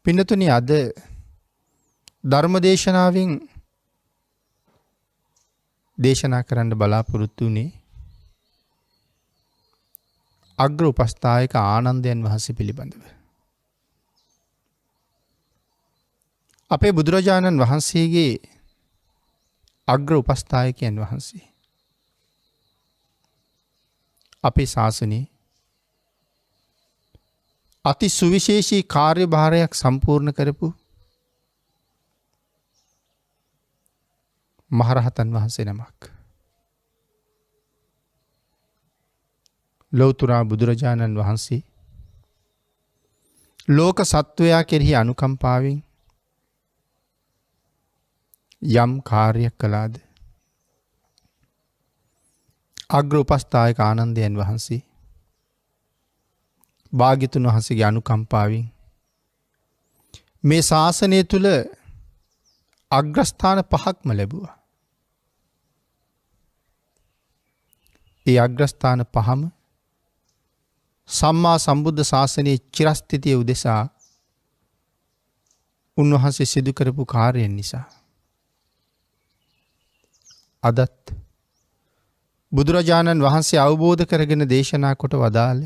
පින්නතුනි අද ධර්මදේශනාවෙන් දේශනා කරන්න බලාපොරොත්තු වුණේ අග්‍ර උපස්ථායක ආනන්දයන් වහන්සේ පිළිබඳව. අපේ බුදුරජාණන් වහන්සේගේ අග්‍ර උපස්ථායකයන් වහන්සේ. අපේ ශාසනයේ අති සුවිශේෂී කාර්යභාරයක් සම්පූර්ණ කරපු මහරහතන් වහන්සේ නමක්. ලෞතුරා බුදුරජාණන් වහන්සේ ලෝක සත්වයා කෙරෙහි අනුකම්පාවෙන් යම් කාර්යයක් කළාද අග්‍ර උපස්ථායක ආනන්දයන් වහන්සේ භාග්‍යතුන් වහන්සේගේ අනුකම්පාවෙන් මේ ශාසනය තුල අග්‍රස්ථාන 5ක්ම ලැබුවා. ඒ අග්‍රස්ථාන 5ම සම්මා සම්බුද්ධ ශාසනයේ චිරස්ථිතිය උදෙසා උන්වහන්සේ සිදු කරපු කාර්යයන් නිසා. අදත් බුදුරජාණන් වහන්සේ අවබෝධ කරගෙන දේශනා කොට වදාළ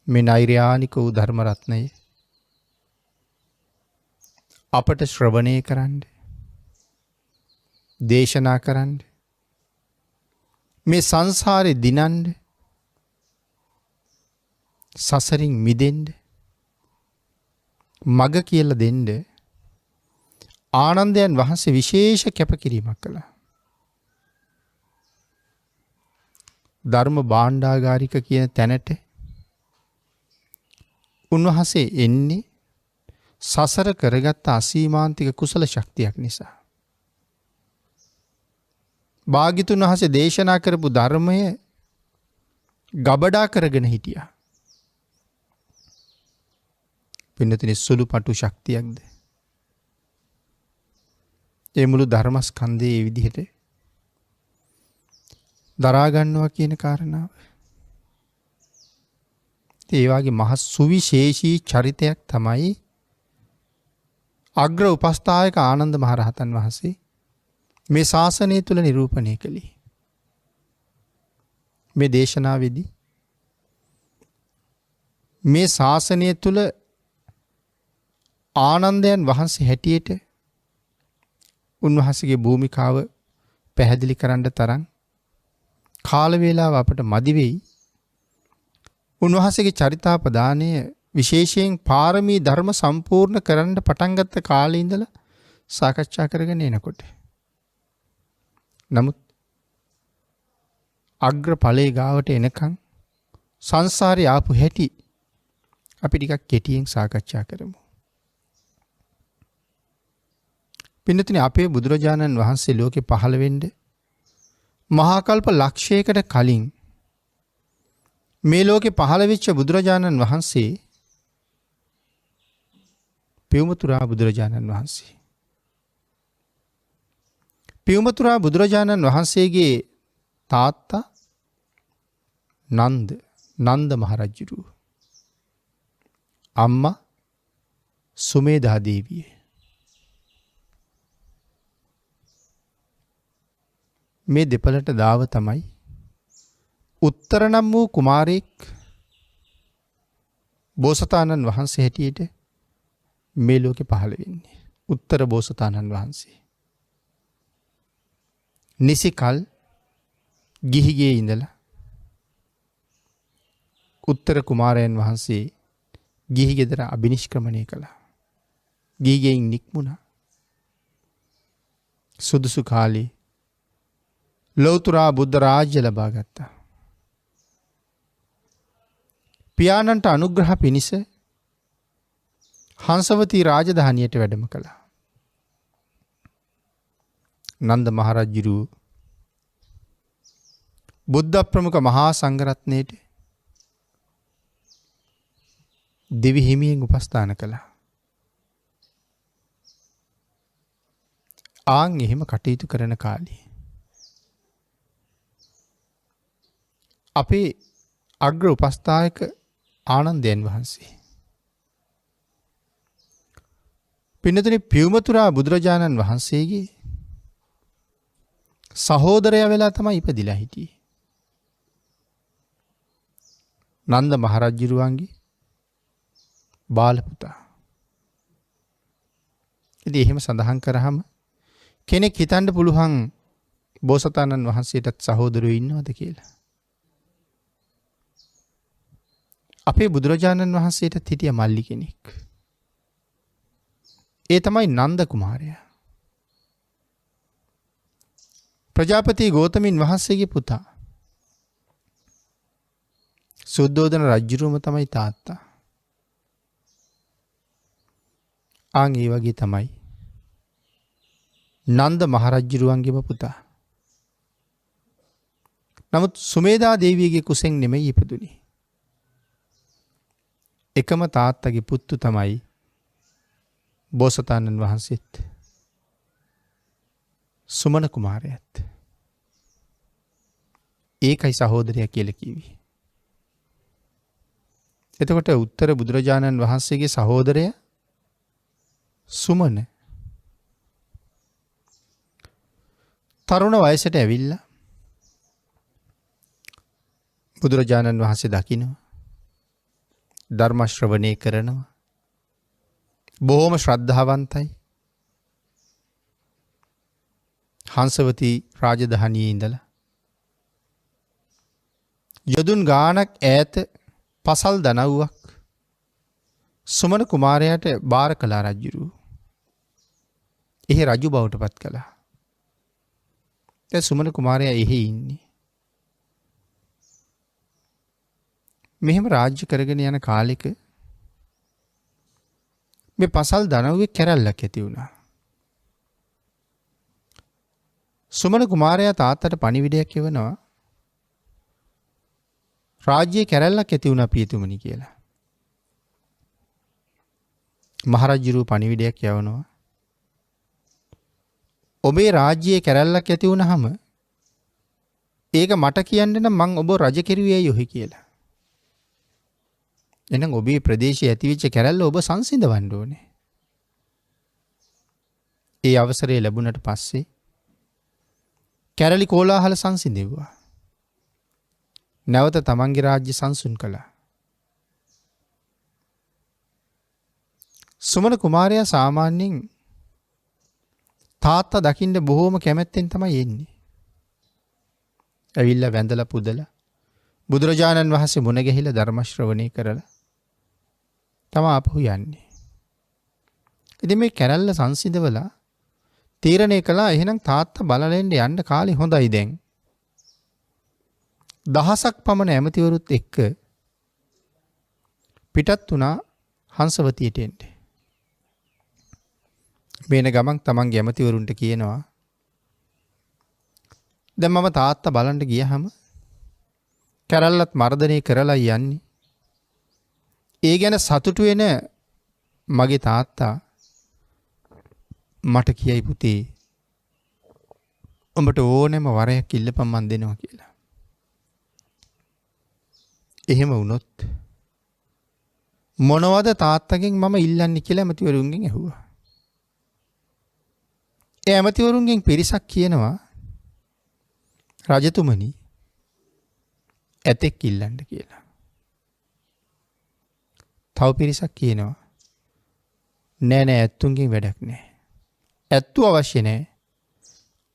මේ නෛර්යානික වූ ධර්ම රත්නය අපට ශ්‍රවණය කරන්න, දේශනා කරන්න, මේ සංසාරේ දිනන්න, සසරින් මිදෙන්න මග කියලා දෙන්න ආනන්දයන් වහන්සේ විශේෂ කැපකිරීමක් කළා. ධර්ම භාණ්ඩාගාරික කියන තැනට උන්වහන්සේ එන්නේ සසර කරගත්ත අසීමාන්තික කුසල ශක්තියක් නිසා. භාග්‍යතුන් වහන්සේ දේශනා කරපු ධර්මය ගබඩා කරගෙන හිටියා. පින්නතුනි සුළු පටු ශක්තියක්ද? ඒ මුළු ධර්මස්කන්ධයේ මේ විදිහට දරා ගන්නවා කියන කාරණාව. ඒ වගේ මහ සුවිශේෂී චරිතයක් තමයි අග්‍ර උපස්ථායක ආනන්ද මහරහතන් වහන්සේ මේ ශාසනය තුල නිරූපණය කළේ. මේ දේශනාවේදී මේ ශාසනය තුල ආනන්දයන් වහන්සේ හැටියට උන්වහන්සේගේ භූමිකාව පැහැදිලි කරන්න තරම් කාල වේලාව අපට මදි වෙයි. උන්වහන්සේගේ චරිතාපදානය විශේෂයෙන් පාරමී ධර්ම සම්පූර්ණ කරන්න පටන් ගත්ත කාලේ ඉඳලා සාකච්ඡා කරගෙන එනකොට. නමුත් අග්‍ර ඵලයේ ගාවට එනකන් සංසාරේ ආපු හැටි අපි ටිකක් කෙටියෙන් සාකච්ඡා කරමු. පින්නතුනි අපේ බුදුරජාණන් වහන්සේ ලෝකේ පහළ වෙන්න මහා කල්ප ලක්ෂයකට කලින් මේ ලෝකේ පහළ වෙච්ච බුදුරජාණන් වහන්සේ පියුමතුරා බුදුරජාණන් වහන්සේ. පියුමතුරා බුදුරජාණන් වහන්සේගේ තාත්තා නන්ද මහරජුරු. අම්මා සුමේධා දේවිය. මේ දෙපළට දාව තමයි උත්තර නම් වූ කුමාරයෙක් බෝසතාණන් වහන්සේ හැටියට මේ ලෝකේ පහළ වෙන්නේ. උත්තර බෝසතාණන් වහන්සේ. නිසිකල් ගිහිගේ ඉඳලා උත්තර කුමාරයන් වහන්සේ ගිහි ගෙදර අබිනිෂ්ක්‍රමණය කළා. ගිහිගෙන් නික්මුණා. සුදුසු කාලේ ලෞතුරා බුද්ධ රාජ්‍ය ලබා ගත්තා. පියාණන්ට අනුග්‍රහ පිණිස හංසවතී රාජධානියට වැඩම කළා. නන්ද මහරජුරු බුද්ධ ප්‍රමුඛ මහා සංඝරත්නයේට දිවි හිමියෙන් උපස්ථාන කළා. ආන් එහෙම කටයුතු කරන කාලේ අපේ අග්‍ර උපස්ථායක ආනන්දයන් වහන්සේ පින්නතුනි පියුමතුරා බුදුරජාණන් වහන්සේගේ සහෝදරයා වෙලා තමයි ඉපදිලා හිටියේ. නන්ද මහරජුරුවන්ගේ බාල පුතා. ඉතින් එහෙම සඳහන් කරාම කෙනෙක් හිතන්න පුළුවන් බෝසතාණන් වහන්සේටත් සහෝදරයෝ ඉන්නවද කියලා. අපේ බුදුරජාණන් වහන්සේටත් හිටිය මල්ලි කෙනෙක්. ඒ තමයි නන්ද කුමාරයා. ප්‍රජාපති ගෝතමින් වහන්සේගේ පුතා. සුද්ධෝදන රජුරුවම තමයි තාත්තා. ආන් ඒ වගේ තමයි නන්ද මහරජුරුවන්ගේම පුතා. නමුත් සුමේදා දේවියගේ කුසෙන් නෙමෙයි ඉපදුනේ. එකම තාත්තගේ පුත්තු තමයි බෝසතාණන් වහන්සේත් සුමන කුමාරයාත්. ඒකයි සහෝදරයා කියලා කිව්වේ. එතකොට උත්තර බුදුරජාණන් වහන්සේගේ සහෝදරයා සුමන තරුණ වයසට ඇවිල්ලා බුදුරජාණන් වහන්සේ දකිනවා. ධර්ම ශ්‍රවණය කරනවා. බොහොම ශ්‍රද්ධාවන්තයි. හංසවති රාජධානියේ ඉඳලා යොදුන් ගානක් ඈත පසල් දනව්වක් සුමන කුමාරයාට බාර කළා රජුරු. එහි රජු බවට පත් කළා. දැන් සුමන කුමාරයා එහි ඉන්නේ. මෙහෙම රාජ්‍ය කරගෙන යන කාලෙක මේ පසල් දනව්වේ කැරැල්ලක් ඇති වුණා. සුමන කුමාරයා තාත්තට පණිවිඩයක් එවනවා. රාජ්‍යයේ කැරැල්ලක් ඇති වුණා පියතුමනි කියලා. මහරජුරු පණිවිඩයක් යවනවා. ඔබේ රාජ්‍යයේ කැරැල්ලක් ඇති වුණාම ඒක මට කියන්න නම් මං ඔබ රජ කෙරුවේ යොහි කියලා. එහෙනම් ඔබේ ප්‍රදේශයේ ඇතිවෙච්ච කැරැල්ල ඔබ සංසිඳවන්න ඕනේ. ඒ අවසරය ලැබුණට පස්සේ කැරලි කෝලාහල සංසිඳෙව්වා. නැවත තමන්ගේ රාජ්‍ය සංසුන් කළා. සුමන කුමාරයා සාමාන්‍යයෙන් තාත්තා දකින්න බොහෝම කැමැත්තෙන් තමයි එන්නේ. ඇවිල්ලා වැඳලා පුදලා බුදුරජාණන් වහන්සේ මුණ ගැහිලා ධර්ම ශ්‍රවණය කරලා තමයි ආපහු යන්නේ. ඉතින් මේ කැරැල්ල සංසිඳවලා තීරණය කළා එහෙනම් තාත්තා බලලෙන්න යන්න කාලේ හොඳයි දැන්. දහසක් පමණ ඇමතිවරුත් එක්ක පිටත් වුණා හංසවතියට එන්න. මේන ගමන් තමන්ගේ ඇමතිවරුන්ට කියනවා දැන් මම තාත්තා බලන්න ගියහම කැරැල්ලත් මර්ධනය කරලා යන්නේ. ඒ ගැන සතුටු වෙන මගේ තාත්තා මට කියයි පුතේ උඹට ඕනෙම වරයක් ඉල්ලපන් මන් දෙනවා කියලා. එහෙම වුණොත් මොනවද තාත්තගෙන් මම ඉල්ලන්නේ කියලා ඇමතිවරුන්ගෙන් ඇහුවා. ඒ ඇමතිවරුන්ගෙන් පිරිසක් කියනවා රජතුමනි ඇතෙක් ඉල්ලන්න කියලා. තව පිරිසක් කියනවා නෑ නෑ ඇත්තුන්ගෙන් වැඩක් නෑ. ඇත්තු අවශ්‍ය නෑ.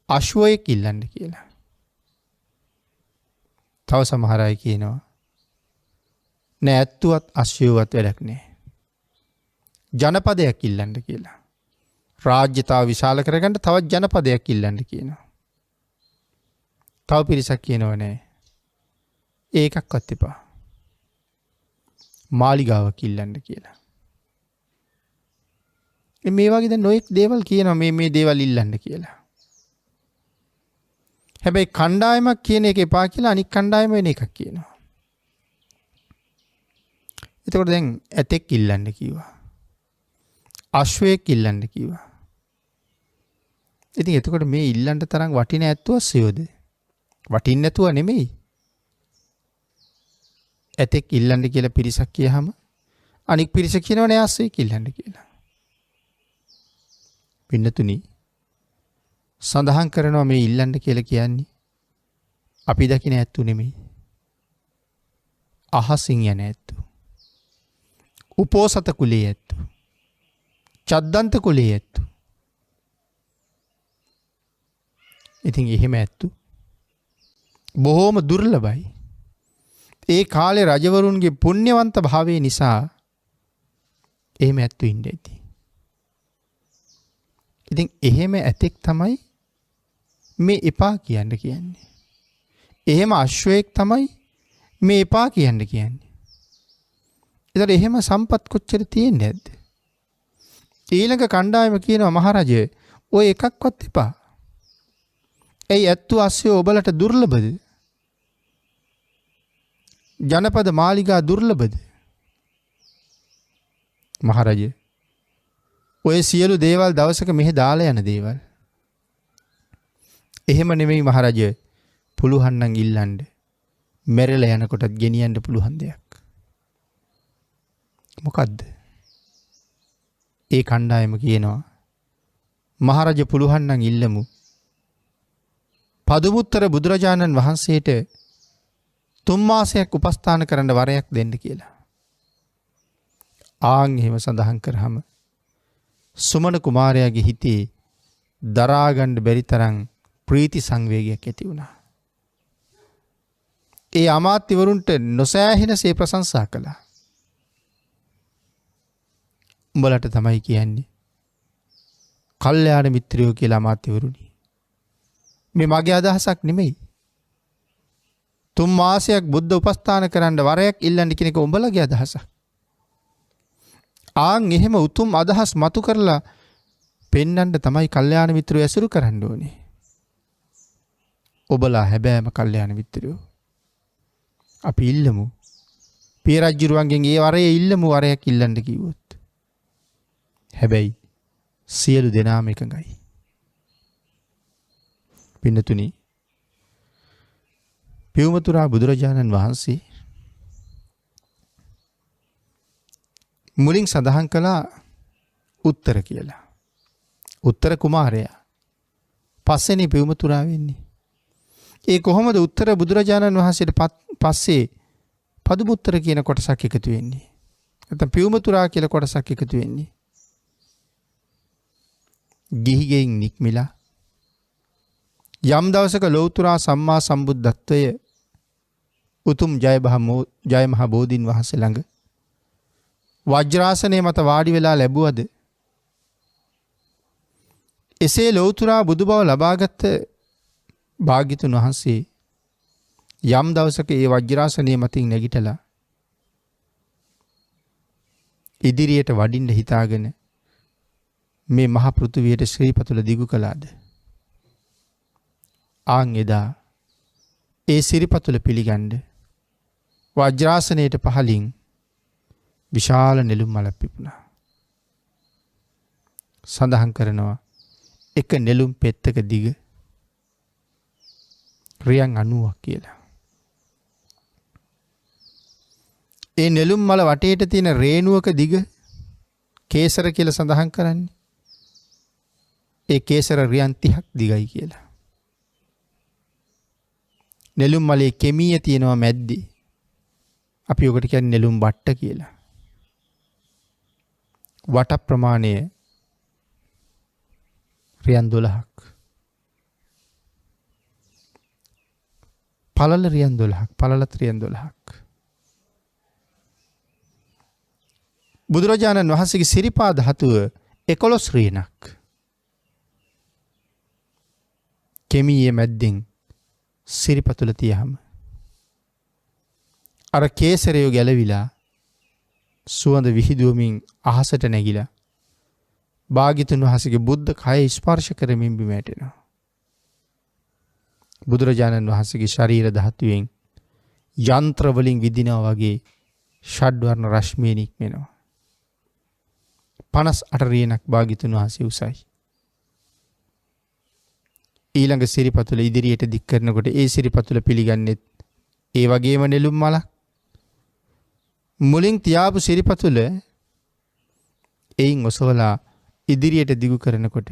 අශ්වයෙක් ඉල්ලන්න කියලා. තව සමහර අය කියනවා නෑ ඇත්තුවත් අශ්වයවත් වැඩක් නෑ. ජනපදයක් ඉල්ලන්න කියලා. රාජ්‍යතාව විශාල කරගන්න තවත් ජනපදයක් ඉල්ලන්න කියනවා. තව පිරිසක් කියනවා නෑ ඒකක්වත් එපා. මාලිගාවක් ඉල්ලන්න කියලා. මේ වගේ දැන් නොයෙක් දේවල් කියනවා මේ දේවල් ඉල්ලන්න කියලා. හැබැයි කණ්ඩායමක් කියන එක එපා කියලා අනික් කණ්ඩායම වෙන එකක් කියනවා. එතකොට දැන් ඇතෙක් ඉල්ලන්න කිව්වා. අශ්වයෙක් ඉල්ලන්න කිව්වා. ඉතින් එතකොට මේ ඉල්ලන්න තරම් වටින ඇත්තුව අස්සයෝද? වටින්නේ නැතුව නෙමෙයි. ඇතෙක් ඉල්ලන්න කියලා පිරිසක් කියහම අනික් පිරිස කියනවා නෑ අස්සයෙක් ඉල්ලන්න කියලා. පින්නතුනි සඳහන් කරනවා මේ ඉල්ලන්න කියලා කියන්නේ අපි දකින ඇත්තු නෙමෙයි. අහසින් යන ඇත්තු. උපෝසත කුලයේ ඇත්තු. චද්දන්ත කුලයේ ඇත්තු. ඉතින් එහෙම ඇත්තු බොහෝම දුර්ලභයි. ඒ කාලේ රජවරුන්ගේ පුණ්‍යවන්ත භාවය නිසා එහෙම ඇත්තු ඉන්න ඇති. ඉතින් එහෙම ඇතෙක් තමයි මේ එපා කියන්න කියන්නේ. එහෙම අශ්වයෙක් තමයි මේ එපා කියන්න කියන්නේ. ඒතර එහෙම සම්පත් කොච්චර තියෙන්නේ නැද්ද? ඊළඟ කණ්ඩායම කියනවා මහරජය ඔය එකක්වත් එපා. ඇයි ඇත්තු අස්සය ඔබලට දුර්ලභද? ජනපද මාලිගා දුර්ලභද? මහරජය ඔය සියලු දේවල් දවසක මෙහෙ දාලා යන දේවල්. එහෙම නෙමෙයි මහරජය. පුළුවන් නම් ඉල්ලන්න. මෙරළ යනකොටත් ගෙනියන්න පුළුවන් දෙයක්. මොකද්ද? ඒ කණ්ඩායම කියනවා මහරජ පුළුවන් නම් ඉල්ලමු. පදුමුත්තර බුදුරජාණන් වහන්සේට 3 මාසයක් උපස්ථාන කරන්න වරයක් දෙන්න කියලා. ආන් එහෙම සඳහන් කරාම සුමන කුමාරයාගේ හිතේ දරා ගන්න බැරි තරම් ප්‍රීති සංවේගයක් ඇති වුණා. ඒ අමාත්‍යවරුන්ට නොසෑහෙනසේ ප්‍රශංසා කළා. උඹලට තමයි කියන්නේ කල්යාණ මිත්‍රයෝ කියලා අමාත්‍යවරුනි. මේ මගේ අදහසක් නෙමෙයි. 3 මාසයක් බුද්ධ උපස්ථාන කරන්න වරයක් ඉල්ලන්න කියන එක උඹලගේ අදහසක්. ආන් එහෙම උතුම් අදහස් මතු කරලා පෙන්වන්න තමයි කල්යාණ මිත්‍රයෝ ඇසුරු කරන්න ඕනේ. ඔබලා හැබෑම කල්යාණ මිත්‍රයෝ. අපි ඉල්ලමු. පිය රජුරුවන්ගෙන් ඒ වරේ ඉල්ලමු වරයක් ඉල්ලන්න කිව්වොත්. හැබැයි සියලු දෙනාම එකඟයි. පින්නතුනි පියුමතුරා බුදුරජාණන් වහන්සේ මුලින් සඳහන් කළා උත්තර කියලා. උත්තර කුමාරයා පස්සේනේ පියුමතුරා වෙන්නේ. ඒ කොහොමද උත්තර බුදුරජාණන් වහන්සේට පස්සේ පදුමුත්තර කියන කොටසක් එකතු වෙන්නේ? නැත්නම් පියුමතුරා කියලා කොටසක් එකතු වෙන්නේ? ගිහිගෙන් නික්මිලා යම් දවසක ලෞතුරා සම්මා සම්බුද්ධත්වය උතුම් ජය මහ බෝධීන් වහන්සේ ළඟ වජ්‍රාසනයේ මත වාඩි වෙලා ලැබුවද එසේ ලෞතුරා බුදු බව ලබාගත් භාග්‍යතුන් වහන්සේ යම් දවසක ඒ වජ්‍රාසනයේ මතින් නැගිටලා ඉදිරියට වඩින්න හිතාගෙන මේ මහ පෘථුවියට ශ්‍රී පතුල දිගු කළාද? ආන් එදා ඒ සිරිපතුල පිළිගන්න වජ්‍රාසනයට පහලින් විශාල නෙළුම් මලක් පිපුණා. සඳහන් කරනවා එක නෙළුම් පෙත්තක දිග රියන් 90ක් කියලා. ඒ නෙළුම් මල වටේට තියෙන රේණුවක දිග කේසර කියලා සඳහන් කරන්නේ. ඒ කේසර රියන් 30ක් දිගයි කියලා. නෙළුම් මලේ කෙමිය තියෙනවා මැද්දේ. අපි ඔකට කියන්නේ නෙළුම් බට්ට කියලා. වට ප්‍රමාණය රියන් 12ක්. පළල රියන් 12ක්. පළලත් රියන් 12ක්. බුදුරජාණන් වහන්සේගේ සිරිපා ධාතුව 11 රියනක්. කෙමියේ මැද්දෙන් සිරිපතුල තියහම අර කේසරය ගැලවිලා සුවඳ විහිදුවමින් අහසට නැගිලා භාග්‍යතුන් වහන්සේගේ බුද්ධ කය ස්පර්ශ කරමින් බිම වැටෙනවා. බුදුරජාණන් වහන්සේගේ ශරීර ධාතුවෙන් යන්ත්‍ර වලින් විදිනවා වගේ ෂඩ්වර්ණ රශ්මිය නික්මෙනවා. 58 රියනක් භාග්‍යතුන් වහන්සේ උසයි. ඊළඟ සිරිපතුල ඉදිරියට දික් කරනකොට ඒ සිරිපතුල පිළිගන්නෙත් ඒ වගේම නෙළුම් මලක්. මුලින් තියාපු සිරිපතුල එයින් ඔසවලා ඉදිරියට දිගු කරනකොට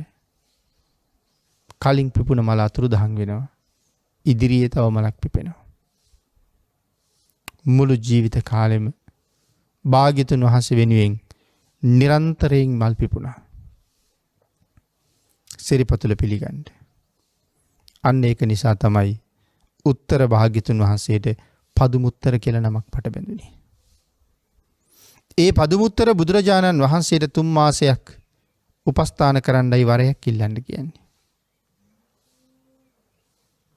කලින් පිපුණ මල අතුරුදහන් වෙනවා. ඉදිරියේ තව මලක් පිපෙනවා. මුළු ජීවිත කාලෙම භාග්‍යතුන් වහන්සේ වෙනුවෙන් නිරන්තරයෙන් මල් පිපුණා. සිරිපතුල පිළිගන්න. අන්න ඒක නිසා තමයි උත්තර භාග්‍යතුන් වහන්සේට පදුමුත්තර කියලා නමක් පට බැඳුනේ. ඒ පදුමුත්තර බුදුරජාණන් වහන්සේට 3 මාසයක් උපස්ථාන කරන්නයි වරයක් ඉල්ලන්න කියන්නේ.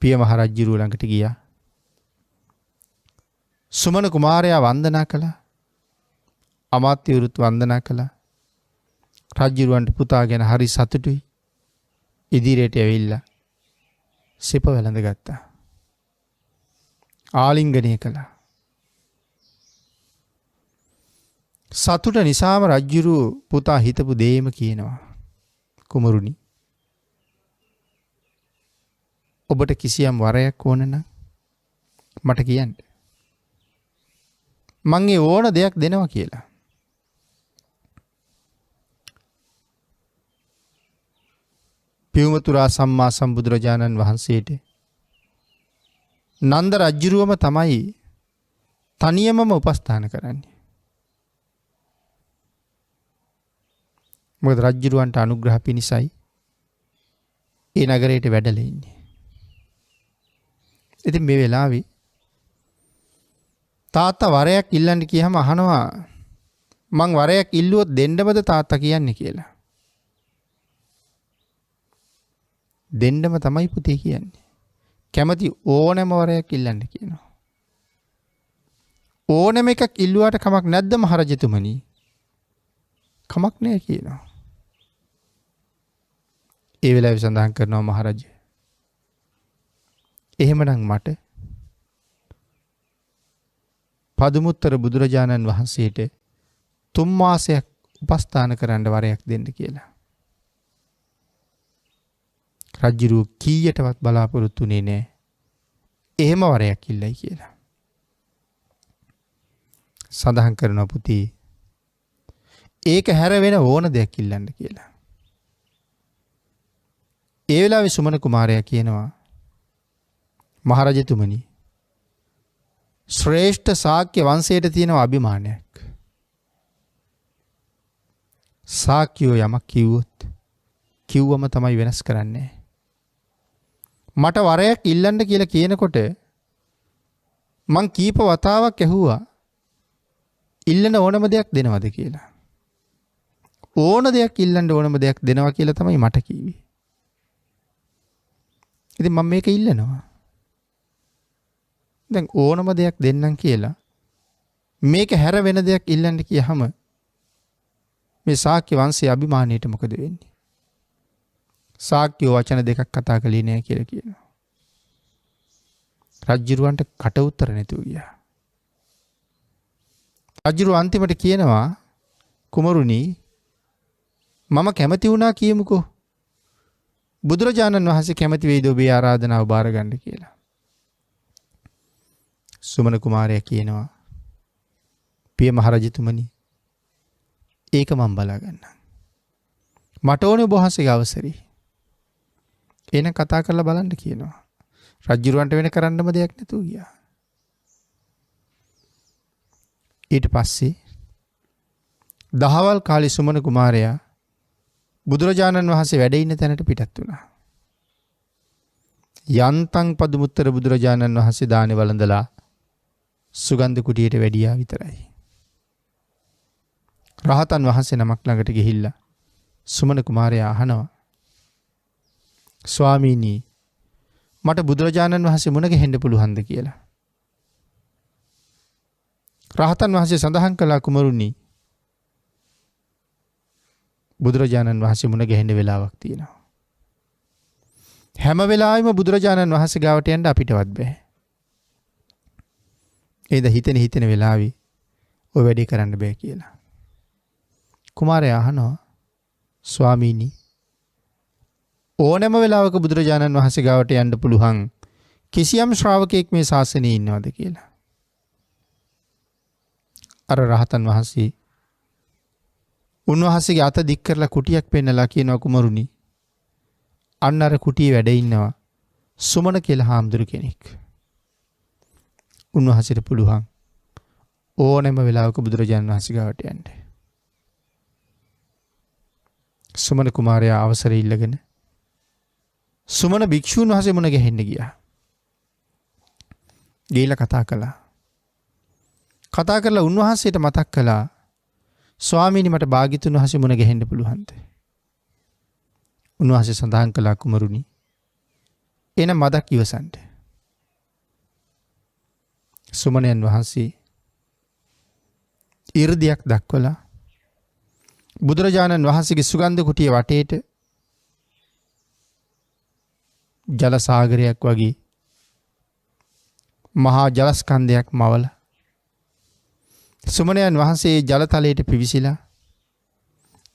පිය මහ රජුරුව ළඟට ගියා. සුමන කුමාරයා වන්දනා කළා. අමාත්‍යවරුත් වන්දනා කළා. රජුරුවන්ට පුතා ගැන හරි සතුටුයි. ඉදිරියට ඇවිල්ලා සිප වැළඳ ගත්තා. ආලිංගනය කළා. සතුට නිසාම රජ්ජුරුව පුතා හිතපු දේම කියනවා. කුමරුනි, ඔබට කිසියම් වරයක් ඕන නම් මට කියන්න. මං ඒ ඕන දෙයක් දෙනවා කියලා. පියුමතුරා සම්මා සම්බුදුරජාණන් වහන්සේට නන්ද රජ්ජුරුවම තමයි තනියමම උපස්ථාන කරන්නේ. මොකද රජ්ජුරුවන්ට අනුග්‍රහ පිණිසයි ඒ නගරයට වැඩලා ඉන්නේ. ඉතින් මේ වෙලාවේ තාත්තා වරයක් ඉල්ලන්න කියහම අහනවා මං වරයක් ඉල්ලුවොත් දෙන්නමද තාත්තා කියන්නේ කියලා. දෙන්නම තමයි පුතේ කියන්නේ. කැමති ඕනෑම වරයක් ඉල්ලන්න කියනවා. ඕනෑම එකක් ඉල්ලුවාට කමක් නැද්ද මහරජතුමනි? කමක් නැහැ කියනවා. ඒ වෙලාවේ සඳහන් කරනවා මහරජ. එහෙමනම් මට පදුමුත්තර බුදුරජාණන් වහන්සේට 3 මාසයක් උපස්ථාන කරන්න වරයක් දෙන්න කියලා. රජ්ජුරුව කීයටවත් බලාපොරොත්තු වෙන්නේ නැහැ. එහෙම වරයක් ඉල්ලයි කියලා. සඳහන් කරනවා පුතේ ඒක හැර වෙන ඕන දෙයක් ඉල්ලන්න කියලා. ඒ වෙලාවේ සුමන කුමාරයා කියනවා මහරජතුමනි ශ්‍රේෂ්ඨ ශාක්‍ය වංශයට තියෙන අභිමානයක්. ශාක්‍යෝ යමක් කිව්වොත් කිව්වම තමයි වෙනස් කරන්නේ. මට වරයක් ඉල්ලන්න කියලා කියනකොට මං කීප වතාවක් ඇහුවා ඉල්ලන ඕනම දෙයක් දෙනවද කියලා. ඕන දෙයක් ඉල්ලන්න ඕනම දෙයක් දෙනවා කියලා තමයි මට කිව්වේ. ඉතින් මම මේක ඉල්ලනවා. දැන් ඕනම දෙයක් දෙන්නම් කියලා මේක හැර වෙන දෙයක් ඉල්ලන්න කියහම මේ ශාක්‍ය වංශයේ අභිමානයට මොකද වෙන්නේ? ශාක්‍යෝ වචන දෙකක් කතා කළේ නෑ කියලා කියනවා. රජ්ජුරුවන්ට කට උත්තර නැතුව ගියා. රජ්ජුරුව අන්තිමට කියනවා කුමරුනි මම කැමති වුණා කියමුකෝ. බුදුරජාණන් වහන්සේ කැමති වෙයිද ඔබේ ආරාධනාව බාර ගන්න කියලා. සුමන කුමාරයා කියනවා පිය මහරජතුමනි ඒක මම බලා ගන්නම්. මට ඕනේ ඔබ වහන්සේගේ අවසරයි. එන කතා කරලා බලන්න කියනවා. රජ්ජුරුවන්ට වෙන කරන්නම දෙයක් නැතුව ගියා. ඊට පස්සේ දහවල් කාලේ සුමන කුමාරයා බුදුරජාණන් වහන්සේ වැඩ ඉන්න තැනට පිටත් වුණා. යන්තම් පදුමුත්තර බුදුරජාණන් වහන්සේ දානේ වළඳලා සුගන්ධ කුටියට වැඩියා විතරයි. රහතන් වහන්සේ නමක් ළඟට ගිහිල්ලා සුමන කුමාරයා අහනවා ස්වාමීනි මට බුදුරජාණන් වහන්සේ මුණ ගැහෙන්න පුළුවන්ද කියලා. රහතන් වහන්සේ සඳහන් කළා කුමරුනි බුදුරජාණන් වහන්සේ මුණ ගැහෙන්න වෙලාවක් තියෙනවා. හැම වෙලාවෙම බුදුරජාණන් වහන්සේ ගාවට යන්න අපිටවත් බෑ. ඒද හිතෙන වෙලාවේ ඔය වැඩේ කරන්න බෑ කියලා. කුමාරයා අහනවා ස්වාමීනි ඕනෑම වෙලාවක බුදුරජාණන් වහන්සේ ගාවට යන්න පුළුවන් කිසියම් ශ්‍රාවකෙක් මේ ශාසනයේ ඉන්නවද කියලා. අර රහතන් වහන්සේ උන්වහන්සේගේ අත දික් කරලා කුටියක් පෙන්නලා කියනවා කුමරුනි අන්න අර කුටියේ වැඩ ඉන්නවා සුමන කියලා හාමුදුරු කෙනෙක්. උන්වහන්සේට පුළුවන් ඕනෑම වෙලාවක බුදුරජාණන් වහන්සේ ගාවට යන්න. සුමන කුමාරයා අවසරය ඉල්ලගෙන සුමන භික්ෂූන් වහන්සේ මුණ ගැහෙන්න ගියා. ගිහිල්ලා කතා කළා. කතා කරලා උන්වහන්සේට මතක් කළා ස්වාමීනි මට භාග්‍යතුන් වහන්සේ මුණ ගැහෙන්න පුළුවන්ද? උන්වහන්සේ සඳහන් කළා කුමරුනි එනම් මදක් ඉවසන්න. සුමනයන් වහන්සේ 이르දියක් දක්වලා බුදුරජාණන් වහන්සේගේ සුගන්ධ කුටියේ වටේට ජල සාගරයක් වගේ මහා ජලස්කන්ධයක් මවලා සුමනයන් වහන්සේ ජලතලයට පිවිසිලා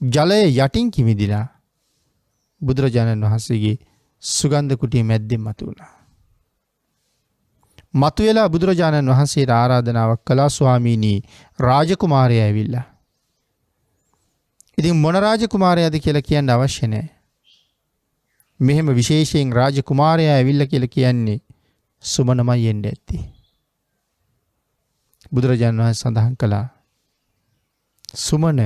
ජලය යටින් කිමිදිලා බුදුරජාණන් වහන්සේගේ සුගන්ධ කුටියේ මැද්දෙන් මතුවුණා. මතුවෙලා බුදුරජාණන් වහන්සේට ආරාධනාවක් කළා ස්වාමීනි රාජකුමාරයා ඇවිල්ලා. ඉතින් මොන රාජකුමාරයාද කියලා කියන්න අවශ්‍ය නැහැ. මෙහෙම විශේෂයෙන් රාජකුමාරයා ඇවිල්ලා කියලා කියන්නේ සුමනමයි එන්න ඇත්තේ. බුදුරජාණන් වහන්සේ සඳහන් කළා සුමන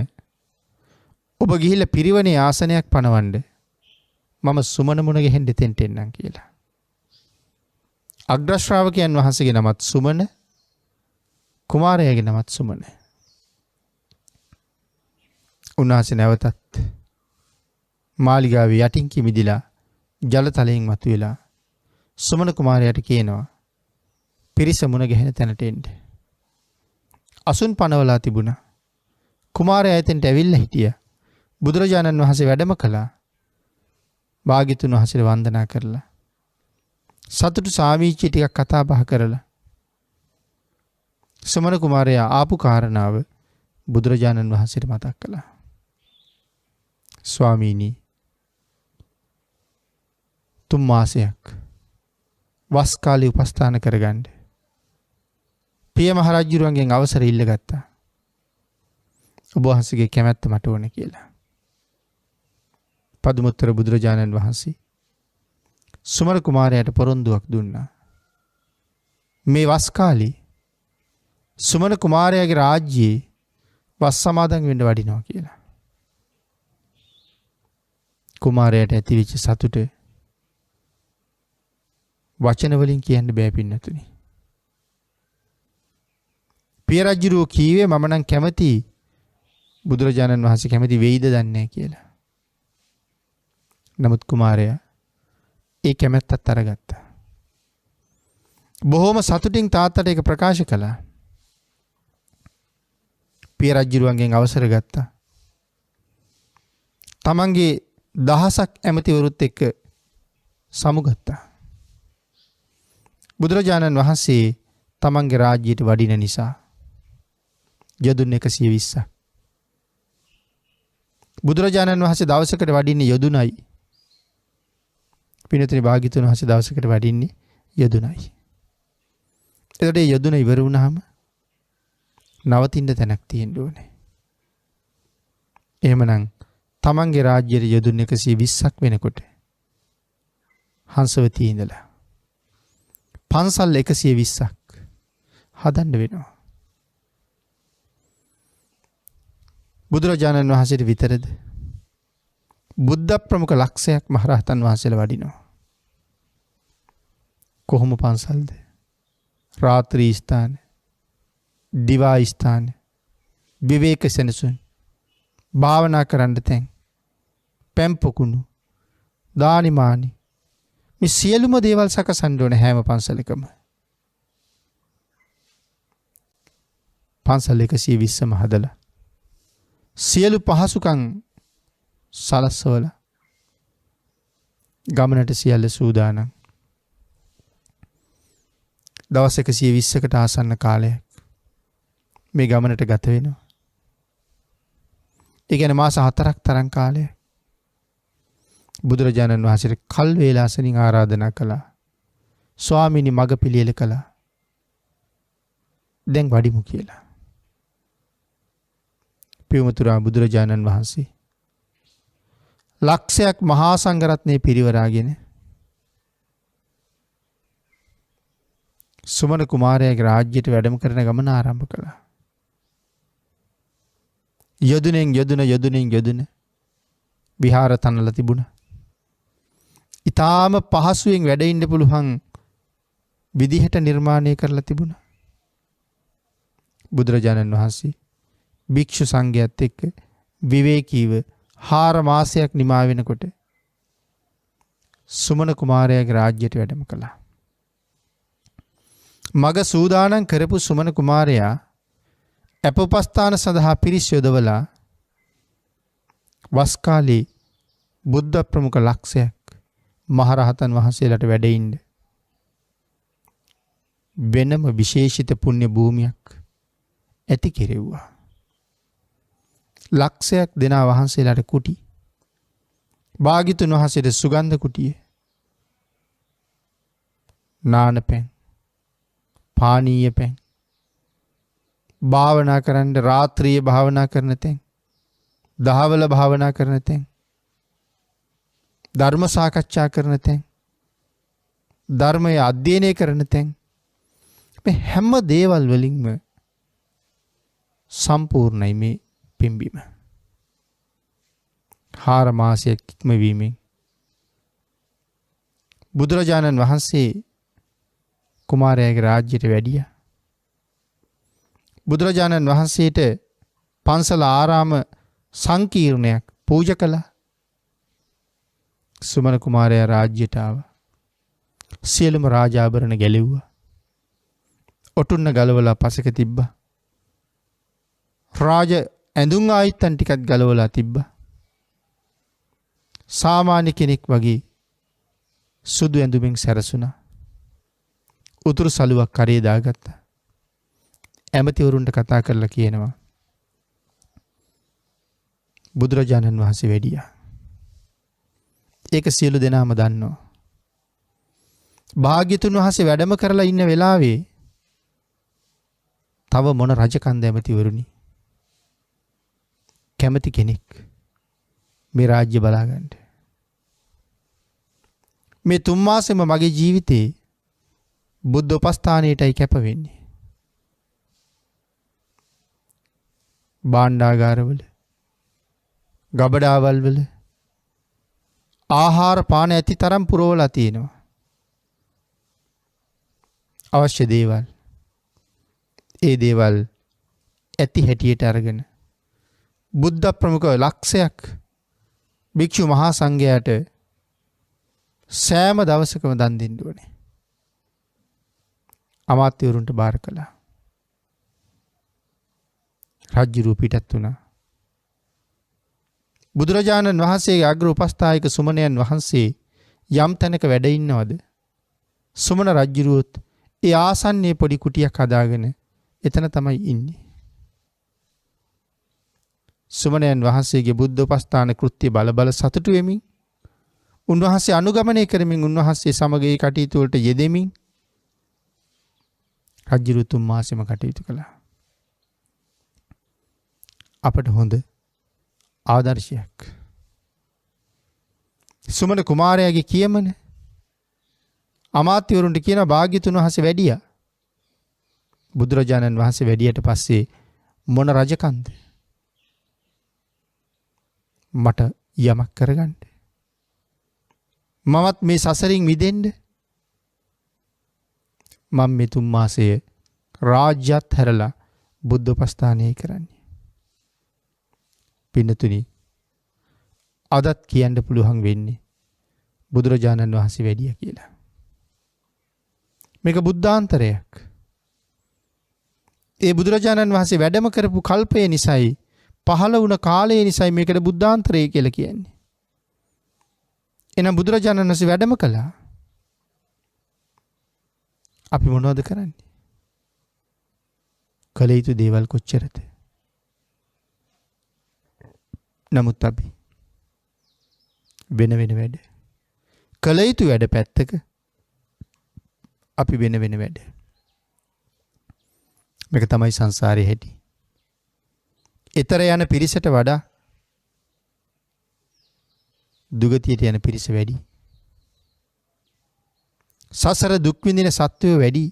ඔබ ගිහිල්ලා පිරිවනේ ආසනයක් පනවන්න මම සුමන මුණ ගැහෙන්න දෙතෙන්ට එන්නම් කියලා. අග්‍ර ශ්‍රාවකයන් වහන්සේගේ නමත් සුමන කුමාරයාගේ නමත් සුමන. උන්වහන්සේ නැවතත් මාලිගාවේ යටින් කිමිදිලා ජලතලයෙන් මතුවෙලා සුමන කුමාරයාට කියනවා පිරිස මුණ ගැහෙන තැනට එන්න. අසුන් පනවලා තිබුණා. කුමාරයා එතෙන්ට ඇවිල්ලා හිටියා. බුදුරජාණන් වහන්සේ වැඩම කළා. භාග්‍යතුන් වහන්සේට වන්දනා කරලා සතුටු සාමීචි ටිකක් කතා බහ කරලා සුමන කුමාරයා ආපු කාරණාව බුදුරජාණන් වහන්සේට මතක් කළා. ස්වාමීනි 3 මාසයක් වස් කාලේ උපස්ථාන කරගන්න පිය මහ රජුරුවන්ගෙන් අවසර ඉල්ලගත්තා. ඔබ වහන්සේගේ කැමැත්ත මට ඕනේ කියලා. පදුමුත්තර බුදුරජාණන් වහන්සේ සුමන කුමාරයාට පොරොන්දුවක් දුන්නා. මේ වස් කාලේ සුමන කුමාරයාගේ රාජ්‍යයේ වස් සමාදන් වෙන්න වඩිනවා කියලා. කුමාරයාට ඇතිවෙච්ච සතුට වචන වලින් කියන්න බෑ පින්නතුනි. පිය රජුරෝ කීවේ මම නම් කැමති බුදුරජාණන් වහන්සේ කැමති වෙයිද දන්නේ නැහැ කියලා. නමුත් කුමාරයා ඒ කැමැත්තත් අරගත්තා. බොහොම සතුටින් තාත්තට ඒක ප්‍රකාශ කළා. පිය රජුරුවන්ගෙන් අවසර ගත්තා. තමන්ගේ දහසක් ඇමතිවරුත් එක්ක සමුගත්තා. බුදුරජාණන් වහන්සේ තමන්ගේ රාජ්‍යයට වඩින නිසා යොදුන් 120ක්. බුදුරජාණන් වහන්සේ දවසකට වඩින්නේ යොදුනයි. පිනතුනි භාග්‍යතුන් වහන්සේ දවසකට වඩින්නේ යොදුනයි. එතකොට මේ යොදුන ඉවර වුණාම නවතින්න තැනක් තියෙන්න ඕනේ. එහෙමනම් තමන්ගේ රාජ්‍යයේ යොදුන් 120ක් වෙනකොට හංසවතී ඉඳලා පන්සල් 120ක් හදන්න වෙනවා. බුදුරජාණන් වහන්සේට විතරද බුද්ධ ප්‍රමුඛ ලක්ෂයක් මහරහතන් වහන්සේලා වඩිනවා. කොහොම පන්සල්ද? රාත්‍රී ස්ථාන, දිවා ස්ථාන, විවේක සෙනසුන්, භාවනා කරන්න තැන්, පැම්පොකුණු, දානිමානි මේ සියලුම දේවල් සකසන්න ඕනේ හැම පන්සලකම. පන්සල් 120ම හදලා සියලු පහසුකම් සලස්වල ගමනට සියල්ල සූදානම්. දවස් 120කට ආසන්න කාලයක් මේ ගමනට ගත වෙනවා. ඒ කියන්නේ මාස 4ක් තරම් කාලයක්. බුදුරජාණන් වහන්සේට කල් වේලාසනින් ආරාධනා කළා. ස්වාමීනි මග පිළියෙල කළා. දැන් වඩිමු කියලා. පියුමතුරා බුදුරජාණන් වහන්සේ ලක්ෂයක් මහා සංඝරත්නයේ පිරිවරාගෙන සුමන කුමාරයාගේ රාජ්‍යයට වැඩම කරන ගමන ආරම්භ කළා. යොදුනෙන් විහාර තනලා තිබුණා. ඊටාම පහසුවෙන් වැඩ ඉන්න පුළුවන් විදිහට නිර්මාණය කරලා තිබුණා. බුදුරජාණන් වහන්සේ භික්ෂු සංඝයාත් එක්ක විවේකීව 4 මාසයක් නිමා වෙනකොට සුමන කුමාරයාගේ රාජ්‍යයට වැඩම කළා. මග සූදානම් කරපු සුමන කුමාරයා අපෝපස්ථාන සඳහා පිරිස් යොදවලා වස් කාලේ බුද්ධ ප්‍රමුඛ ලක්ෂයක් මහරහතන් වහන්සේලාට වැඩ ඉන්න වෙනම විශේෂිත පුණ්‍ය භූමියක් ඇති කෙරෙව්වා. ලක්ෂයක් දෙනා වහන්සේලාට කුටි, භාග්‍යතුන් වහන්සේට සුගන්ධ කුටිය, නාන පැන්, පානීය පැන්, භාවනා කරන්න රාත්‍රියේ භාවනා කරන තැන්, දහවල භාවනා කරන තැන්, ධර්ම සාකච්ඡා කරන තැන්, ධර්මය අධ්‍යයනය කරන තැන්, මේ හැම දේවල් වලින්ම සම්පූර්ණයි මේ පිම්බීම. 4 මාසයක් ඉක්මවීමෙන් බුදුරජාණන් වහන්සේ කුමාරයාගේ රාජ්‍යයට වැඩියා. බුදුරජාණන් වහන්සේට පන්සල ආරාම සංකීර්ණයක් පූජා කළා. සුමන කුමාරයා රාජ්‍යයට ආවා. සියලුම රාජාභරණ ගැලෙව්වා. ඔටුන්න ගලවලා පසක තිබ්බා. රාජ ඇඳුම් ආයිත්තන් ටිකත් ගලවලා තිබ්බා. සාමාන්‍ය කෙනෙක් වගේ සුදු ඇඳුමින් සැරසුණා. උතුරු සලුවක් කරේ දාගත්තා. ඇමතිවරුන්ට කතා කරලා කියනවා බුදුරජාණන් වහන්සේ වැඩියා. ඒක සියලු දෙනාම දන්නවා. භාග්‍යතුන් වහන්සේ වැඩම කරලා ඉන්න වෙලාවේ තව මොන රජකන්ද ඇමතිවරුනි කැමති කෙනෙක් මේ රාජ්‍ය බලා ගන්න. මේ 3 මාසෙම මගේ ජීවිතේ බුද්ධ උපස්ථානයටයි කැප වෙන්නේ. භාණ්ඩාගාරවල, ගබඩාවල් වල ආහාර පාන ඇති තරම් පුරවලා තියෙනවා. අවශ්‍ය දේවල්. ඒ දේවල් ඇති හැටියට අරගෙන බුද්ධ ප්‍රමුඛ ලක්ෂයක් භික්ෂු මහා සංඝයාට සෑම දවසකම දන් දෙන්න ඕනේ. අමාත්‍යවරුන්ට බාර කළා. රජ්ජුරුව පිටත් වුණා. බුදුරජාණන් වහන්සේගේ අග්‍ර උපස්ථායක සුමනයන් වහන්සේ යම් තැනක වැඩ ඉන්නවද සුමන රජ්ජුරුවොත් ඒ ආසන්නයේ පොඩි කුටියක් හදාගෙන එතන තමයි ඉන්නේ. සුමනයන් වහන්සේගේ බුද්ධ උපස්ථාන කෘත්‍ය බල බල සතුටු වෙමින් උන්වහන්සේ අනුගමනය කරමින් උන්වහන්සේ සමග ඒ කටයුතු වලට යෙදෙමින් රජ්ජුරුව 3 මාසෙම කටයුතු කළා. අපට හොඳ ආදර්ශයක්. සුමන කුමාරයාගේ කියමන අමාත්‍යවරුන්ට කියන භාග්‍යතුන් වහන්සේ වැඩියා. බුදුරජාණන් වහන්සේ වැඩියට පස්සේ මොන රජකන්ද? මට යමක් කරගන්න. මමත් මේ සසරින් මිදෙන්න. මම මේ 3 මාසය රාජ්‍යත් හැරලා බුද්ධ උපස්ථානය කරන්නේ. පින්නතුනි අදත් කියන්න පුළුවන් වෙන්නේ බුදුරජාණන් වහන්සේ වැඩියා කියලා. මේක බුද්ධාන්තරයක්. ඒ බුදුරජාණන් වහන්සේ වැඩම කරපු කල්පය නිසායි පහළ වුණ කාලය නිසායි මේකට බුද්ධාන්තරය කියලා කියන්නේ. එහෙනම් බුදුරජාණන් වහන්සේ වැඩම කළා. අපි මොනවද කරන්නේ? කළ යුතු දේවල් කොච්චරද? නමුත් අපි වෙන වැඩ. කළ යුතු වැඩ පැත්තක අපි වෙන වැඩ. මේක තමයි සංසාරයේ හැටි. ඊතර යන පිරිසට වඩා දුගතියට යන පිරිස වැඩි. සසර දුක් විඳින සත්වයෝ වැඩි.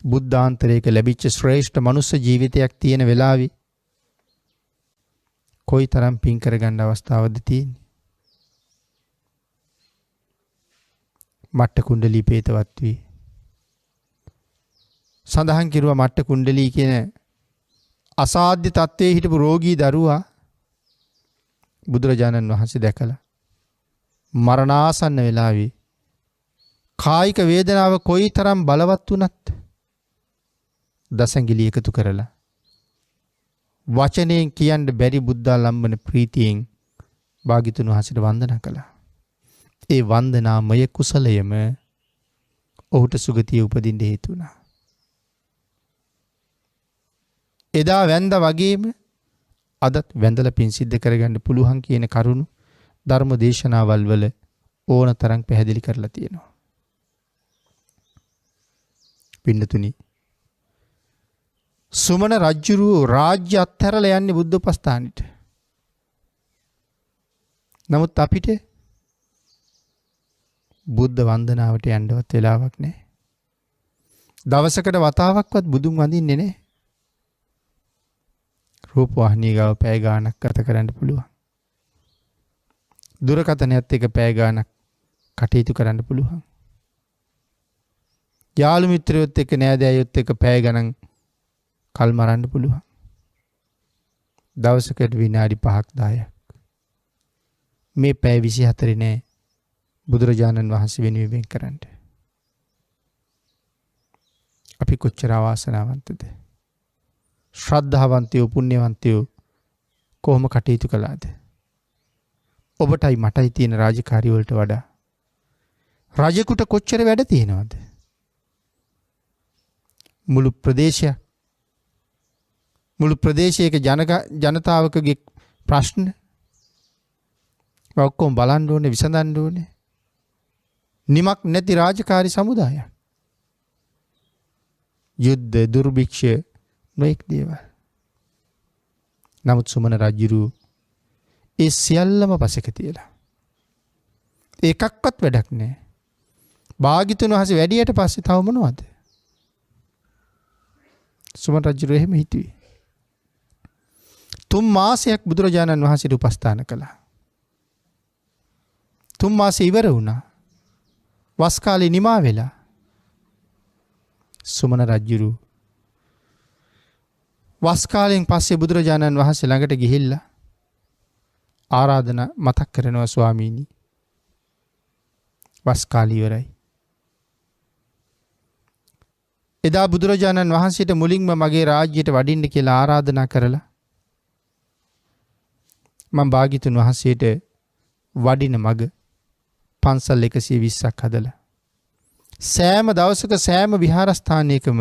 බුද්ධාන්තරයක ලැබිච්ච ශ්‍රේෂ්ඨ මනුස්ස ජීවිතයක් තියෙන වෙලාවේ කොයි තරම් පින් කරගන්න අවස්ථාවද තියෙන්නේ. මට්ට කුණ්ඩලී පේතවත් වී සඳහන් කිරුවා මට්ට කුණ්ඩලී කියන අසාධ්‍ය තත්ත්වයේ හිටපු රෝගී දරුවා බුදුරජාණන් වහන්සේ දැකලා මරණාසන්න වෙලාවේ කායික වේදනාව කොයි තරම් බලවත් වුණත් දසංගිලි එකතු කරලා වචනයෙන් කියන්න බැරි බුද්ධාලම්බන ප්‍රීතියෙන් භාග්‍යතුන් වහන්සේට වන්දනා කළා. ඒ වන්දනාමය කුසලයම ඔහුට සුගතිය උපදින්න හේතු වුණා. එදා වැන්ද වගේම අදත් වැඳලා පින් සිද්ධ කරගන්න පුළුවන් කියන කරුණු ධර්ම දේශනාවල් වල ඕන තරම් පැහැදිලි කරලා තියෙනවා. පින්නතුනි, සුමන රජුරු රාජ්‍ය අත්හැරලා යන්නේ බුද්ධ උපස්ථානෙට. නමුත් අපිට බුද්ධ වන්දනාවට යන්නවත් වෙලාවක් නැහැ. දවසකට වතාවක්වත් බුදුන් වඳින්නේ නැහැ. රූපවාහිනිය ගාව පැය ගාණක් ගත කරන්න පුළුවන්. දුරකථනයත් එක්ක පැය ගාණක් කටයුතු කරන්න පුළුවන්. යාළු මිත්‍රයොත් එක්ක නෑදෑයොත් එක්ක පැය ගණන් කල් මරන්න පුළුවන්. දවසකට විනාඩි 5ක් 10ක්. මේ පැය 24 නෑ බුදුරජාණන් වහන්සේ වෙනුවෙන් වෙන් කරන්න. අපි කොච්චර අවාසනාවන්තද? ශ්‍රද්ධාවන්තයෝ පුණ්‍යවන්තයෝ කොහොම කටයුතු කළාද? ඔබටයි මටයි තියෙන රාජකාරී වලට වඩා රජෙකුට කොච්චර වැඩ තියෙනවද? මුළු ප්‍රදේශයක ජනතාවකගේ ප්‍රශ්න ඔක්කොම බලන්න ඕනේ, විසඳන්න ඕනේ. නිමක් නැති රාජකාරී සමුදායක්. යුද්ධ, දුර්භික්ෂ නොඑක් දේවල්. නමුත් සුමන රජුරු ඒ සියල්ලම පසෙක තියලා ඒකක්වත් වැඩක් නැහැ. භාග්‍යතුන් වහන්සේ වැඩියට පස්සේ තව මොනවද? සුමන රජුරු එහෙම හිතුවේ. 3 මාසයක් බුදුරජාණන් වහන්සේට උපස්ථාන කළා. 3 මාසෙ ඉවර වුණා. වස් කාලේ නිමා වෙලා සුමන රජුරු වස් කාලයෙන් පස්සේ බුදුරජාණන් වහන්සේ ළඟට ගිහිල්ලා ආරාධනා මතක් කරනවා, ස්වාමීනි වස් කාලය ඉවරයි. එදා බුදුරජාණන් වහන්සේට මුලින්ම මගේ රාජ්‍යයට වඩින්න කියලා ආරාධනා කරලා මම භාග්‍යතුන් වහන්සේට වඩින මග පන්සල් 120ක් හදලා සෑම දවසක සෑම විහාරස්ථානයකම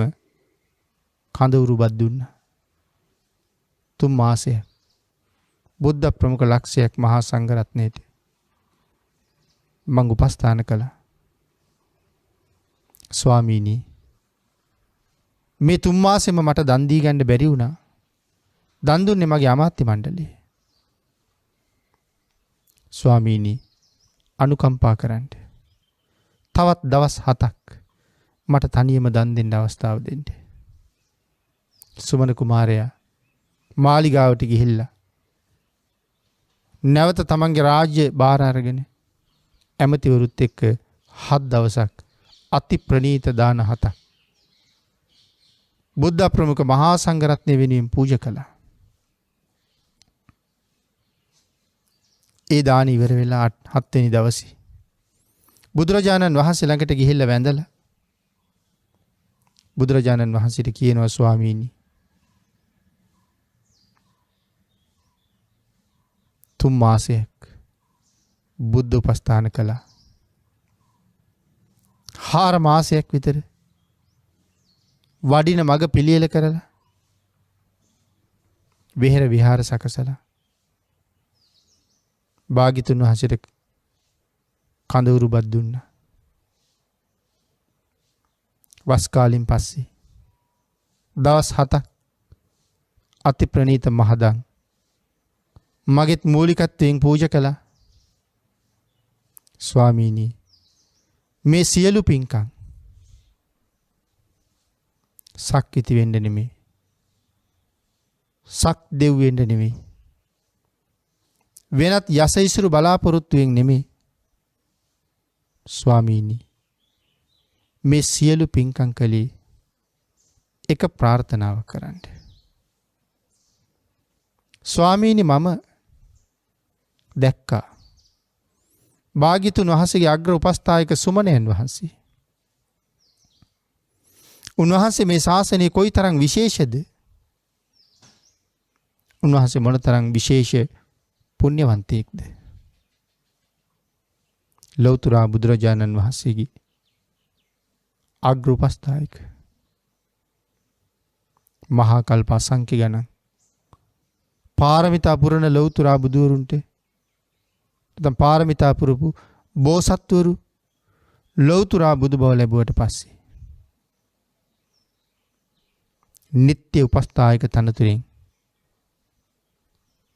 කඳවුරුබත් දුන්නා. 3 මාසයක් බුද්ධ ප්‍රමුඛ ලක්ෂයක් මහා සංඝරත්නයට මං උපස්ථාන කළා. ස්වාමීනි, මේ 3 මාසෙම මට දන් දී ගන්න බැරි වුණා. දන් දුන්නේ මගේ අමාත්‍ය මණ්ඩලය. ස්වාමීනි, අනුකම්පා කරන්න. තවත් දවස් 7ක් මට තනියම දන් දෙන්න අවස්ථාව දෙන්න. සුමන කුමාරයා මාලිගාවට ගිහිල්ලා නැවත තමන්ගේ රාජ්‍ය බාර අරගෙන ඇමතිවරුත් එක්ක 7 දවසක් අති ප්‍රණීත දාන 7ක් බුද්ධ ප්‍රමුඛ මහා සංඝරත්නය වෙනුවෙන් පූජා කළා. ඒ දාන ඉවර වෙලා 7 වෙනි දවසේ බුදුරජාණන් වහන්සේ ළඟට ගිහිල්ලා වැඳලා බුදුරජාණන් වහන්සේට කියනවා, ස්වාමීනි 3 මාසයක් බුද්ධ උපස්ථාන කළා. 4 මාසයක් විතර වඩින මග පිළියෙල කරලා විහෙර විහාර සකසලා භාග්‍යතුන් වහන්සේට කඳවුරුබත් දුන්නා. වස් කාලෙන් පස්සේ දවස් 7ක් අති ප්‍රණීත මහදන් මගෙත් මූලිකත්වයෙන් පූජා කළා. ස්වාමීනි මේ සියලු පින්කම් සක්විති වෙන්න නෙමෙයි. සක් දෙව් වෙන්න නෙමෙයි. වෙනත් යසයිසුරු බලාපොරොත්තුවෙන් නෙමෙයි. ස්වාමීනි මේ සියලු පින්කම් කළේ එක ප්‍රාර්ථනාවක් කරන්න. ස්වාමීනි මම දැක්කා භාග්‍යතුන් වහන්සේගේ අග්‍ර උපස්ථායක සුමනයන් වහන්සේ. උන්වහන්සේ මේ ශාසනයේ කොයිතරම් විශේෂද? උන්වහන්සේ මොනතරම් විශේෂ පුණ්‍යවන්තයෙක්ද? ලෞතර බුදුරජාණන් වහන්සේගේ අග්‍ර උපස්ථායක මහා කල්ප අසංඛ්‍ය ගණන් පාරමිතා පුරන ලෞතර බුදුවරුන්ට නැත්නම් පාරමිතා පුරපු බෝසත්වරු ලෞතර බුදු බව ලැබුවට පස්සේ නිත්‍ය උපස්ථායක තනතුරෙන්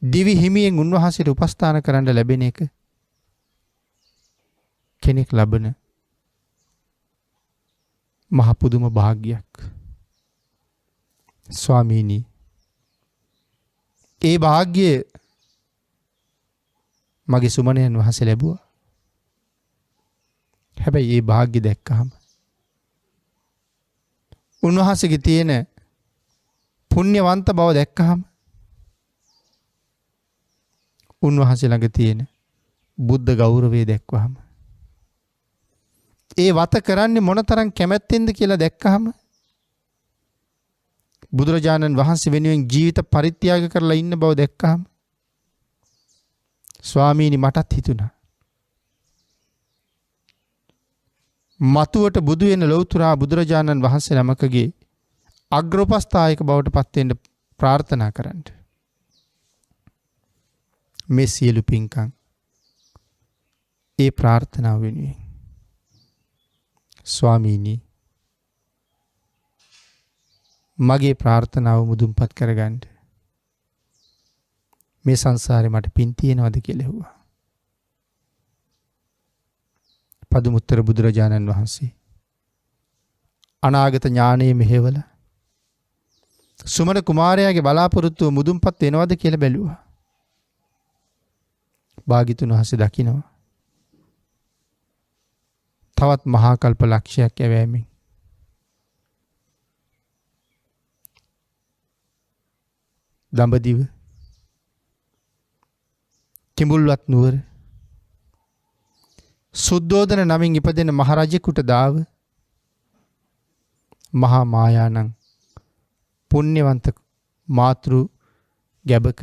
දිවි හිමියෙන් උන්වහන්සේට උපස්ථාන කරන්න ලැබෙන එක කෙනෙක් ලබන මහ පුදුම භාග්යක්. ස්වාමීනි ඒ භාග්‍ය මගේ සුමනයන් වහන්සේ ලැබුවා. හැබැයි ඒ භාග්‍ය දැක්කහම උන්වහන්සේගේ තියෙන පුණ්‍යවන්ත බව දැක්කහම උන්වහන්සේ ළඟ තියෙන බුද්ධ ගෞරවය දැක්වහම ඒ වත කරන්නේ මොනතරම් කැමැත්තෙන්ද කියලා දැක්කහම බුදුරජාණන් වහන්සේ වෙනුවෙන් ජීවිත පරිත්‍යාග කරලා ඉන්න බව දැක්කහම ස්වාමීනි මටත් හිතුණා මතුවට බුදු වෙන ලෞතර බුදුරජාණන් වහන්සේ නමකගේ අග්‍රෝපස්ථායක බවට පත් වෙන්න ප්‍රාර්ථනා කරන්න. මේ සියලු පින්කම් ඒ ප්‍රාර්ථනාව වෙනුවෙන් ස්වාමීනි මගේ ප්‍රාර්ථනාව මුදුන්පත් කරගන්න මේ සංසාරේ මට පින් තියෙනවද කියලා ඇහුවා. පදුමුත්තර බුදුරජාණන් වහන්සේ අනාගත ඥානයේ මෙහෙवला සුමන කුමාරයාගේ බලාපොරොත්තුව මුදුන්පත් වෙනවද කියලා බැලුවා. භාග්‍යතුන් වහන්සේ දකිනවා තවත් මහා කල්ප ලක්ෂයක් යැවෑමෙන් දඹදිව කිඹුල්වත් නුවර සුද්ධෝදන නමින් ඉපදෙන මහරජෙකුට දාව මහා මායානං පුණ්‍යවන්ත මාතෘ ගැබක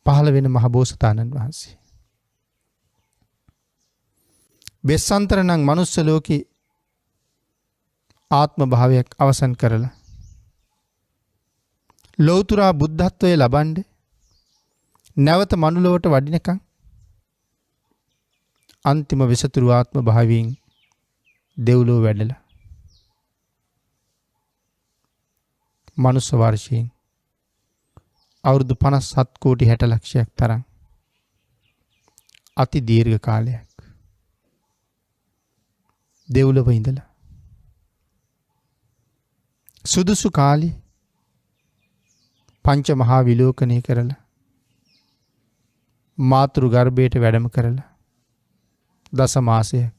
පහළ වෙන මහ බෝසතාණන් වහන්සේ බෙස්සන්තර නම් මනුස්ස ලෝකේ ආත්ම භාවයක් අවසන් කරලා ලෞතර බුද්ධත්වයේ ලබන්න නැවත මනුලොවට වඩිනකම් අන්තිම විසතුරු ආත්ම භාවයෙන් දෙව්ලොව වැඩලා මනුස්ස වර්ෂයෙන් අවුරුදු 57 කෝටි 60 ලක්ෂයක් තරම් අති දීර්ඝ කාලයක් දෙව්ලොව ඉඳලා සුදුසු කාලේ පංච මහා විලෝකණය කරලා මාතෘ ගර්භයට වැඩම කරලා දස මාසයක්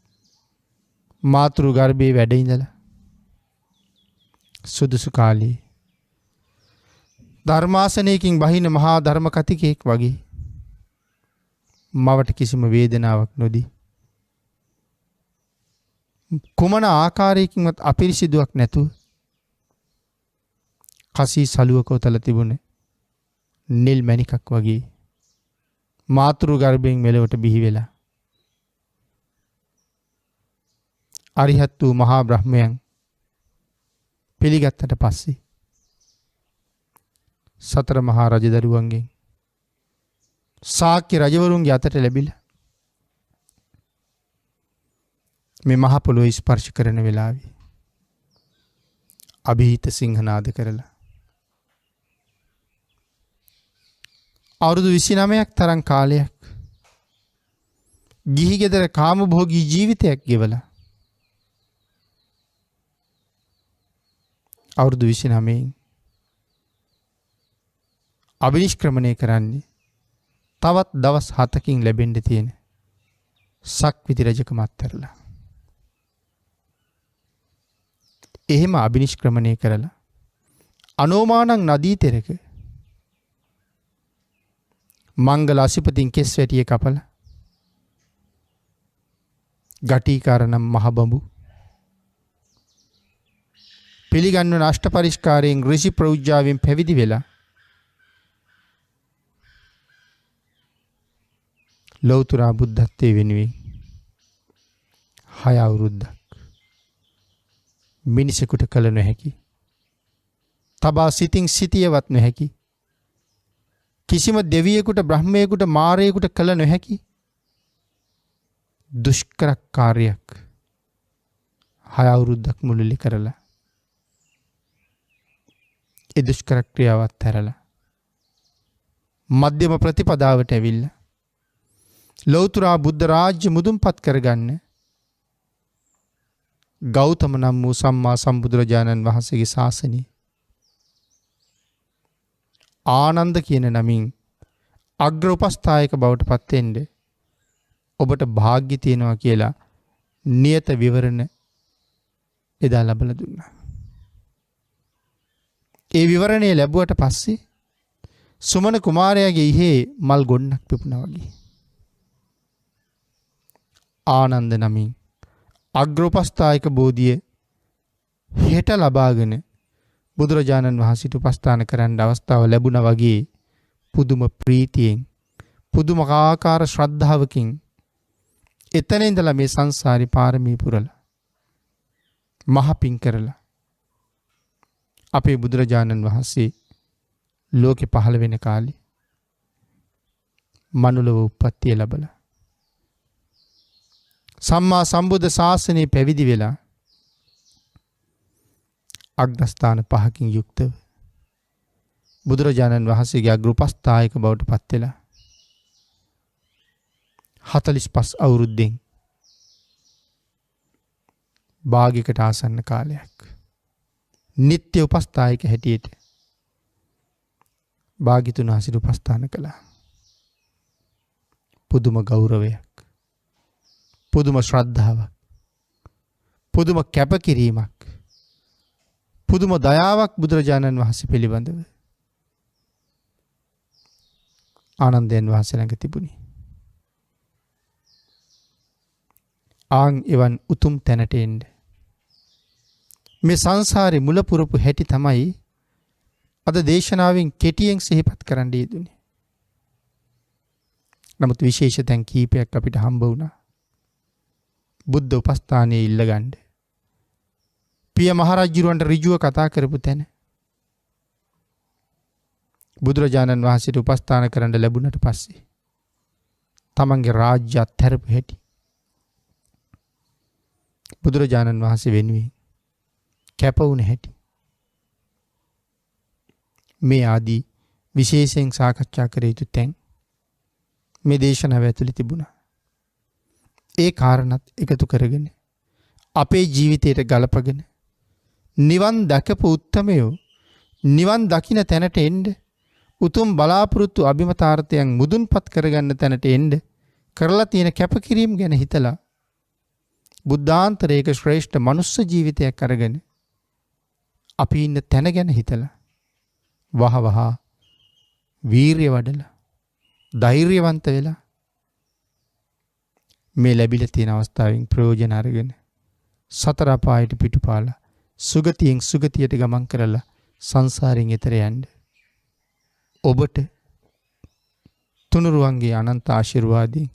මාතෘ ගර්භයේ වැඩ ඉඳලා සුදුසු කාලේ ධර්මාසනයකින් බහින මහා ධර්ම කතිකෙක් වගේ මවට කිසිම වේදනාවක් නොදී කුමන ආකාරයකින්වත් අපිරිසිදුවක් නැතුව කසී සලුවක උතල තිබුණේ නිල් මණිකක් වගේ මාතෘ ගර්භයෙන් මෙලොවට බිහි වෙලා අරිහත් වූ මහා බ්‍රහ්මයන් පිළිගත්තට පස්සේ සතර මහා රජදරුවන්ගෙන් ශාක්‍ය රජවරුන්ගේ අතට ලැබිලා මේ මහ පොළොව ස්පර්ශ කරන වෙලාවේ අභීත සිංහනාද කරලා. අවුරුදු 29ක් තරම් කාලයක් ගිහි ගෙදර කාමභෝගී ජීවිතයක් ගෙවලා අවුරුදු 29න් අභිනිෂ්ක්‍රමණය කරන්නේ තවත් දවස් 7කින් ලැබෙන්න තියෙන සක්විති රජකම අත්හැරලා. එහෙම අභිනිෂ්ක්‍රමණය කරලා අනෝමානං නදී තෙරක මංගල අසිපතින් කෙස් වැටිය කපල ගටිකාරනම් මහ බඹු පිළිගන්වන අෂ්ට පරිස්කාරයෙන් ඍෂි ප්‍රෞජ්‍යාවෙන් පැවිදි වෙලා ලෞතර බුද්ධත්වයේ වෙනුවෙන් 6 අවුරුද්දක් මිනිසෙකුට කළ නොහැකි තබා සිතින් සිටියවත් නොහැකි කිසිම දෙවියෙකුට බ්‍රහ්මයෙකුට මාරයෙකුට කළ නොහැකි දුෂ්කර කාර්යයක් 6 අවුරුද්දක් මුළුල්ලේ කරලා ඒ දුෂ්කර ක්‍රියාවත් හැරලා මධ්‍යම ප්‍රතිපදාවට ඇවිල්ලා ලෞතර බුද්ධ රාජ්‍ය මුදුන්පත් කරගන්න ගෞතම නම් වූ සම්මා සම්බුදුරජාණන් වහන්සේගේ ශාසනය ආනන්ද කියන නමින් අග්‍ර උපස්ථායක බවට පත් වෙන්න ඔබට වාග්ය තියෙනවා කියලා නියත විවරණ එදා ලැබලා දුන්නා. ඒ විවරණය ලැබුවට පස්සේ සුමන කුමාරයාගේ ඉහේ මල් ගොන්නක් පිපුණා වගේ. ආනන්ද නමින් අග්‍ර උපස්ථායක බෝධිය හෙට ලබාගෙන බුදුරජාණන් වහන්සේට උපස්ථාන කරන්න අවස්ථාව ලැබුණා වගේ පුදුම ප්‍රීතියෙන් පුදුමාකාර ශ්‍රද්ධාවකින් එතන ඉඳලා මේ සංසාරේ පාරමී පුරලා මහ පිං කරලා අපේ බුදුරජාණන් වහන්සේ ලෝකෙ පහළ වෙන කාලේ මනුලව උප්පත්තිය ලැබලා සම්මා සම්බුද්ධ ශාසනය පැවිදි වෙලා අග්‍රස්ථාන 5කින් යුක්තව බුදුරජාණන් වහන්සේගේ අග්‍ර උපස්ථායක බවට පත් වෙලා 45 අවුරුද්දෙන් භාගයකට ආසන්න කාලයක් නිත්‍ය උපස්ථායක හැටියට භාග්‍යතුන් වහන්සේට උපස්ථාන කළා. පුදුම ගෞරවයක්, පුදුම ශ්‍රද්ධාවක්, පුදුම කැපකිරීමක්, පුදුම දයාවක් බුදුරජාණන් වහන්සේ පිළිබඳව ආනන්දයන් වහන්සේ ළඟ තිබුණේ. ආන් එවන් උතුම් තැනට එන්න මේ සංසාරේ මුල පුරපු හැටි තමයි අද දේශනාවෙන් කෙටියෙන් සිහිපත් කරන්න යෙදුනේ. නමුත් විශේෂ තැන් කීපයක් අපිට හම්බ වුණා. බුද්ධ උපස්ථානයේ ඉල්ලගන්න. පිය මහරජුරවන්ට ඍජුව කතා කරපු තැන. බුදුරජාණන් වහන්සේට උපස්ථාන කරන්න ලැබුණට පස්සේ තමන්ගේ රාජ්‍ය අත්හැරපු හැටි. බුදුරජාණන් වහන්සේ වෙනුවෙන් කැප වුණ හැටි. මේ ආදී විශේෂයෙන් සාකච්ඡා කර යුතු තැන් මේ දේශනාව ඇතුළේ තිබුණා. ඒ කාරණත් එකතු කරගෙන අපේ ජීවිතයට ගලපගෙන නිවන් දැකපු උත්තමයෝ නිවන් දකින්න තැනට එන්න උතුම් බලාපොරොත්තු අභිමතාර්ථයන් මුදුන්පත් කරගන්න තැනට එන්න කරලා තියෙන කැපකිරීම ගැන හිතලා බුද්ධාන්තරයක ශ්‍රේෂ්ඨ මනුස්ස ජීවිතයක් අරගෙන අපි ඉන්න තැන ගැන හිතලා වහ වීරිය වඩලා ධෛර්යවන්ත වෙලා මේ ලැබිලා තියෙන අවස්ථාවෙන් ප්‍රයෝජන අරගෙන සතර අපායට පිටුපාලා සුගතියෙන් සුගතියට ගමන් කරලා සංසාරයෙන් එතර යන්න ඔබට තුනුරුවන්ගේ අනන්ත ආශිර්වාදයෙන්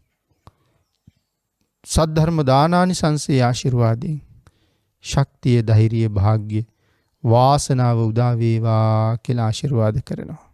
සද්ධර්ම දානානිසංසයේ ආශිර්වාදයෙන් ශක්තිය ධෛර්යය භාග්‍ය වාසනාව උදා වේවා කියලා ආශිර්වාද කරනවා.